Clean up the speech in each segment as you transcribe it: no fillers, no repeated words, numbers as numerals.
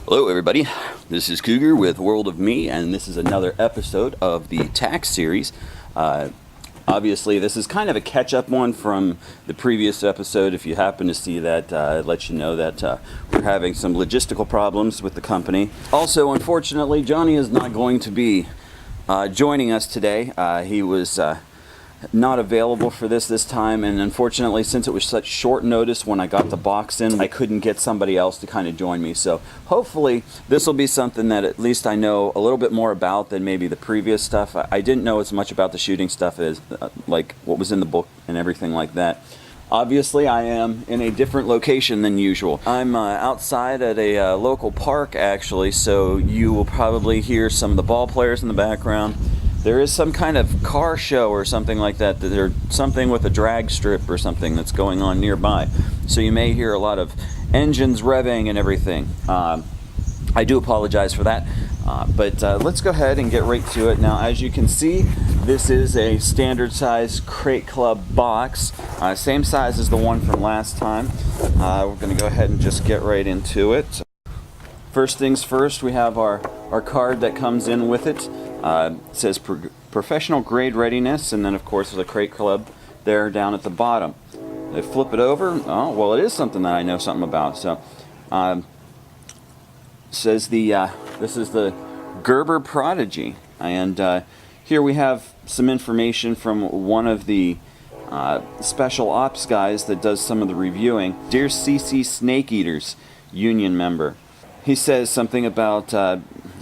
Hello everybody, this is Cougar with World of Me, and this is another episode of the TAC series. Obviously this is kind of a catch-up one from the previous episode. If you happen to see that, I'd let you know that we're having some logistical problems with the company. Also, unfortunately, Johnny is not going to be joining us today. He was not available for this time, and unfortunately, since it was such short notice when I got the box in, I couldn't get somebody else to kind of join me. So hopefully this will be something that at least I know a little bit more about than maybe the previous stuff. I didn't know as much about the shooting stuff as like what was in the book and everything like that. Obviously, I am in a different location than usual. I'm outside at a local park, actually, so you will probably hear some of the ball players in the background. There is some kind of car show or something like that. There's something with a drag strip or something that's going on nearby. So you may hear a lot of engines revving and everything. I do apologize for that. But let's go ahead and get right to it. Now, as you can see, this is a standard size Crate Club box. Same size as the one from last time. We're going to go ahead and just get right into it. First things first, we have our card that comes in with it. It says professional grade readiness, and then of course there's a Crate Club there down at the bottom. They flip it over. Oh, well, it is something that I know something about. So says this is the Gerber Prodigy, and here we have some information from one of the special ops guys that does some of the reviewing. Dear CC Snake Eaters, union member. He says something about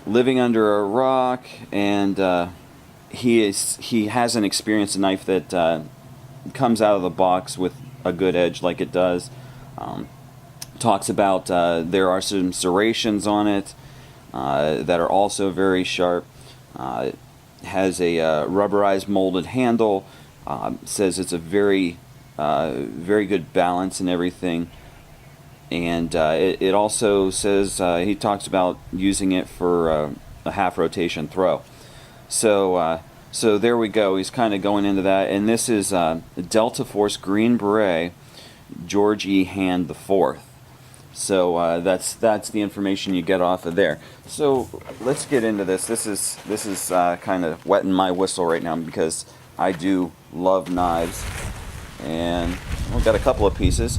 living under a rock, and he hasn't experienced a knife that comes out of the box with a good edge like it does. Talks about there are some serrations on it that are also very sharp. Has a rubberized molded handle. Says it's a very good balance and everything. And it also says he talks about using it for a half rotation throw. So there we go. He's kind of going into that. And this is Delta Force Green Beret, George E. Hand IV. So that's the information you get off of there. So let's get into this. This is kind of wetting my whistle right now because I do love knives. And we've got a couple of pieces.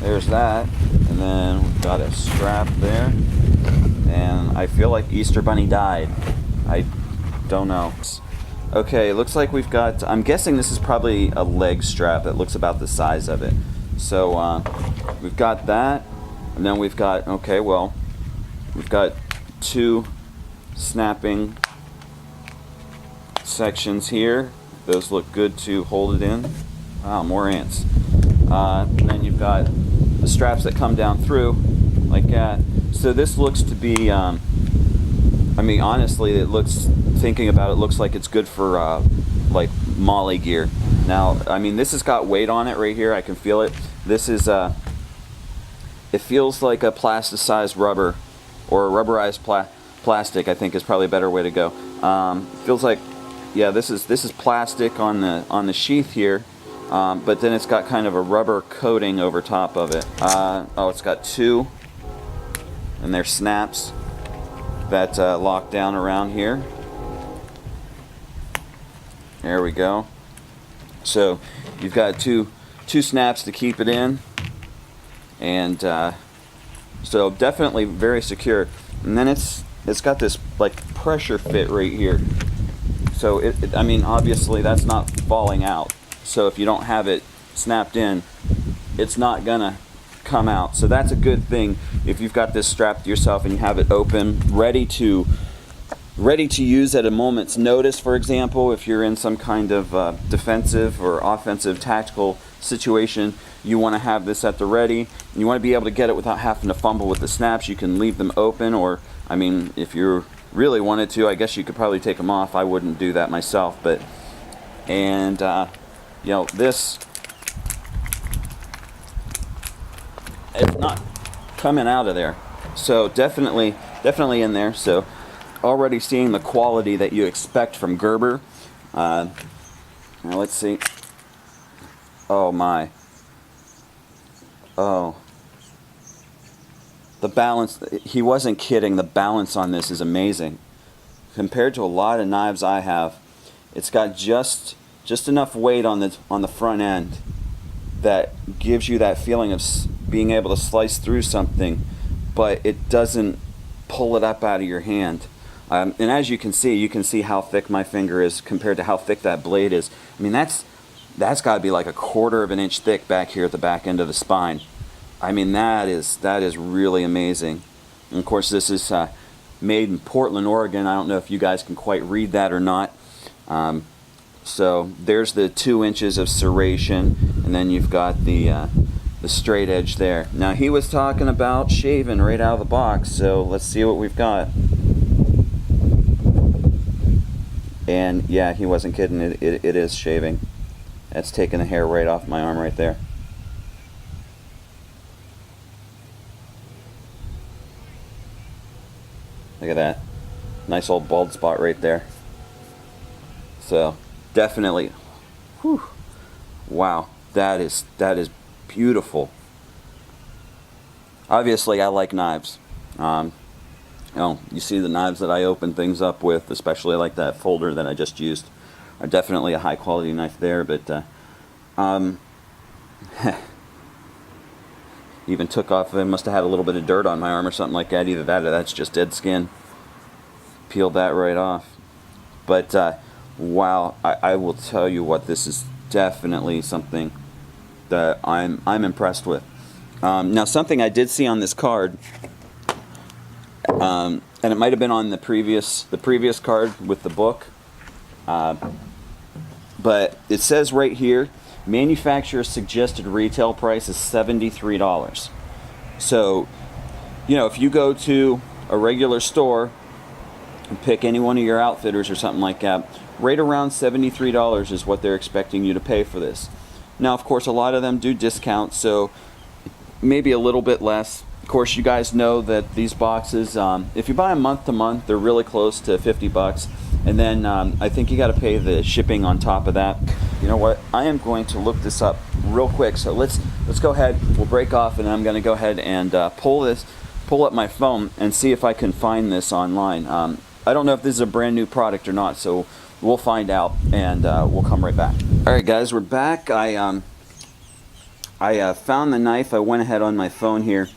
There's that, and then we've got a strap there, and I feel like Easter Bunny died. I don't know. Okay, looks like we've got, I'm guessing this is probably a leg strap that looks about the size of it. So we've got that, and then we've got, okay, well, we've got two snapping sections here. Those look good to hold it in. Wow, more ants. And then you've got the straps that come down through like that. So this looks to be, I mean, honestly, it looks, thinking about it, looks like it's good for like molly gear. Now, I mean, this has got weight on it right here. I can feel it. This is, it feels like a plasticized rubber, or a rubberized plastic, I think is probably a better way to go. Feels like, yeah, this is plastic on the sheath here. But then it's got kind of a rubber coating over top of it. Oh, it's got two, and they're snaps that lock down around here. There we go. So you've got two snaps to keep it in, and so definitely very secure. And then it's got this like pressure fit right here. So I mean, obviously that's not falling out. So if you don't have it snapped in, it's not gonna come out. So that's a good thing if you've got this strapped to yourself and you have it open, ready to use at a moment's notice. For example, if you're in some kind of defensive or offensive tactical situation, you want to have this at the ready. And you want to be able to get it without having to fumble with the snaps. You can leave them open, or I mean, if you really wanted to, I guess you could probably take them off. I wouldn't do that myself, but you know, this, it's not coming out of there. So definitely in there. So already seeing the quality that you expect from Gerber. Now let's see. Oh my. Oh. The balance, he wasn't kidding, the balance on this is amazing. Compared to a lot of knives I have, it's got just enough weight on the front end that gives you that feeling of being able to slice through something, but it doesn't pull it up out of your hand. And as you can see how thick my finger is compared to how thick that blade is. I mean, that's got to be like a 1/4 of an inch thick back here at the back end of the spine. I mean, that is really amazing. And of course, this is made in Portland, Oregon. I don't know if you guys can quite read that or not. So there's the 2 inches of serration, and then you've got the straight edge there. Now, he was talking about shaving right out of the box, so let's see what we've got. And yeah, he wasn't kidding, it is shaving. That's taking the hair right off my arm right there. Look at that. Nice old bald spot right there. So definitely, whew, wow, that is beautiful. Obviously, I like knives. You see the knives that I open things up with, especially like that folder that I just used, are definitely a high quality knife there. But even took off. I must have had a little bit of dirt on my arm or something like that. Either that or that's just dead skin. Peeled that right off. But wow, I will tell you what, this is definitely something that I'm impressed with. Now, something I did see on this card, and it might have been on the previous card with the book, but it says right here, manufacturer's suggested retail price is $73. So, if you go to a regular store and pick any one of your outfitters or something like that, right around $73 is what they're expecting you to pay for this. Now, of course, a lot of them do discount, so maybe a little bit less. Of course, you guys know that these boxes, if you buy them month to month, they're really close to 50 bucks. And then I think you got to pay the shipping on top of that. You know what? I am going to look this up real quick. So let's go ahead. We'll break off, and I'm going to go ahead and pull up my phone and see if I can find this online. I don't know if this is a brand new product or not, so we'll find out, and we'll come right back. All right, guys, we're back. I found the knife. I went ahead on my phone here,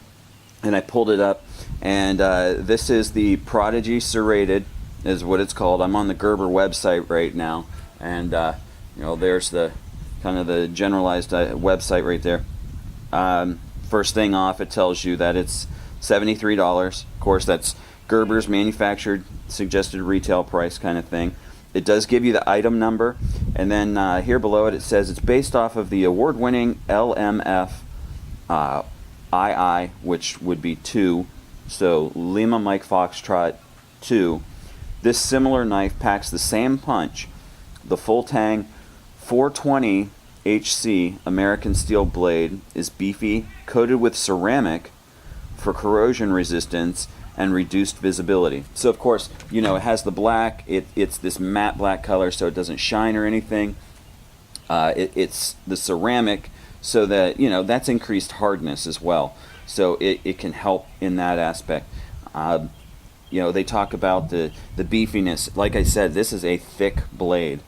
and I pulled it up, and this is the Prodigy Serrated, is what it's called. I'm on the Gerber website right now, and there's the kind of the generalized website right there. First thing off, it tells you that it's $73. Of course, that's Gerber's manufactured suggested retail price kind of thing. It does give you the item number, and then here below it says it's based off of the award-winning LMF II, which would be 2, so Lima Mike Foxtrot 2. This similar knife packs the same punch. The full tang 420 HC American steel blade is beefy, coated with ceramic for corrosion resistance and reduced visibility. So of course, it has the black, it's this matte black color, so it doesn't shine or anything. It's the ceramic, so that, that's increased hardness as well. So it can help in that aspect. They talk about the beefiness. Like I said, this is a thick blade.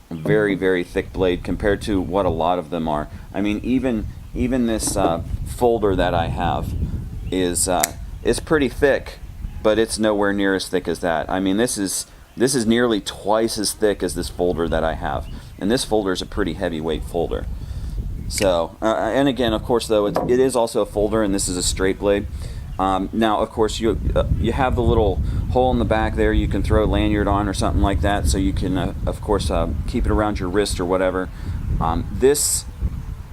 A very, very thick blade compared to what a lot of them are. I mean, even this folder that I have is pretty thick, but it's nowhere near as thick as that. I mean, this is nearly twice as thick as this folder that I have, and this folder is a pretty heavyweight folder. So, and again, of course, though, it is also a folder, and this is a straight blade. Now, of course, you have the little hole in the back there. You can throw a lanyard on or something like that, so you can, of course, keep it around your wrist or whatever. This,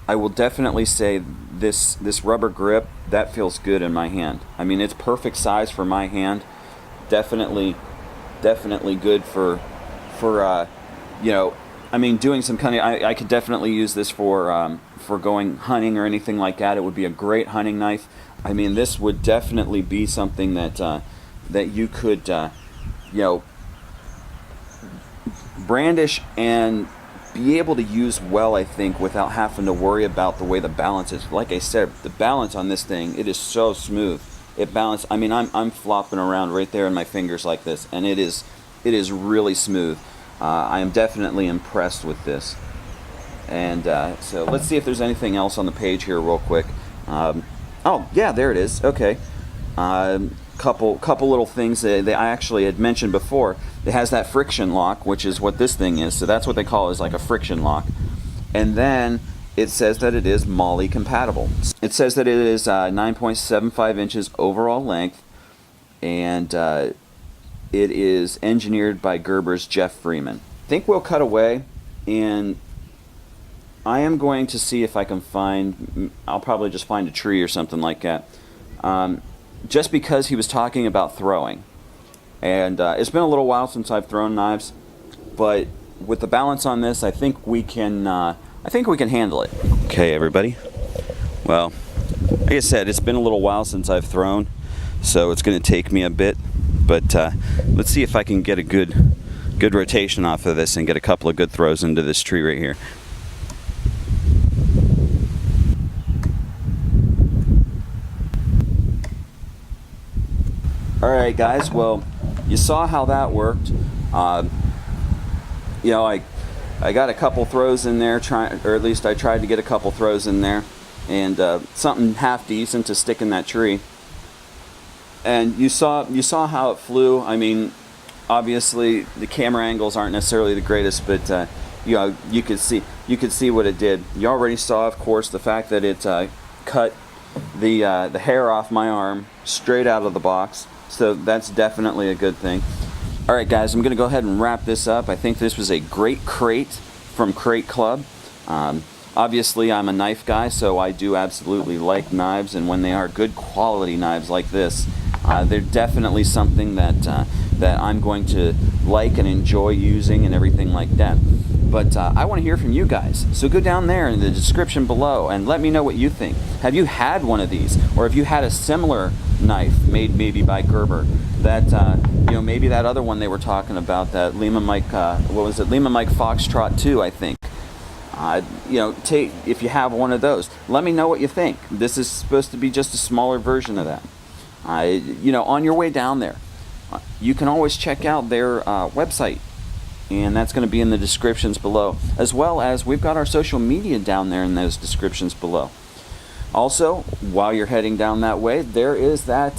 I will definitely say, this rubber grip, that feels good in my hand. I mean, it's perfect size for my hand. Definitely good for I mean, doing some kind of, I could definitely use this for going hunting or anything like that. It would be a great hunting knife. I mean, this would definitely be something that you could brandish and be able to use well, I think, without having to worry about the way the balance is. Like I said, the balance on this thing, it is so smooth. it balanced. I mean, I'm flopping around right there in my fingers like this, and it is really smooth. I am definitely impressed with this. And so let's see if there's anything else on the page here real quick. Oh yeah, there it is. Okay. Couple little things that I actually had mentioned before. It has that friction lock, which is what this thing is. So that's what they call it, is like a friction lock. And then it says that it is MOLLE compatible. It says that it is 9.75 inches overall length, and it is engineered by Gerber's Jeff Freeman. I think we'll cut away, and I am going to see if I can find, I'll probably just find a tree or something like that. Just because he was talking about throwing. And it's been a little while since I've thrown knives, but with the balance on this, I think we can handle it. Okay, everybody. Well, like I said, it's been a little while since I've thrown, so it's going to take me a bit. But let's see if I can get a good rotation off of this and get a couple of good throws into this tree right here. Alright guys, well, you saw how that worked. You know, I got a couple throws in there, or at least I tried to get a couple throws in there, and something half decent to stick in that tree. And you saw how it flew. I mean, obviously the camera angles aren't necessarily the greatest, but you know, you could see what it did. You already saw, of course, the fact that it cut the hair off my arm straight out of the box. So that's definitely a good thing. Alright guys, I'm going to go ahead and wrap this up. I think this was a great crate from Crate Club. Obviously I'm a knife guy, so I do absolutely like knives, and when they are good quality knives like this, they're definitely something that I'm going to like and enjoy using and everything like that. But I want to hear from you guys, so go down there in the description below and let me know what you think. Have you had one of these, or have you had a similar knife made maybe by Gerber? That you know, maybe that other one they were talking about, that Lima Mike, what was it? Lima Mike Foxtrot 2, I think. You know, if you have one of those, let me know what you think. This is supposed to be just a smaller version of that. You know, on your way down there, you can always check out their website, and that's going to be in the descriptions below, as well as we've got our social media down there in those descriptions below. Also, while you're heading down that way, there is that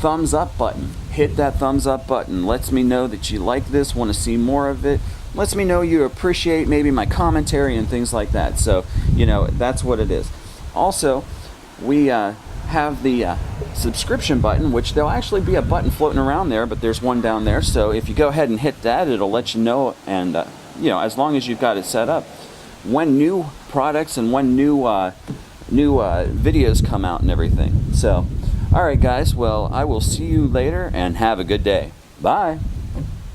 thumbs up button. Hit that thumbs up button. Lets me know that you like this, want to see more of it. Lets me know you appreciate maybe my commentary and things like that. So, you know, that's what it is. Also, we have the subscription button, which there'll actually be a button floating around there, but there's one down there. So if you go ahead and hit that, it'll let you know, and you know, as long as you've got it set up, when new products and when new videos come out and everything. So, alright guys, well, I will see you later, and have a good day. Bye!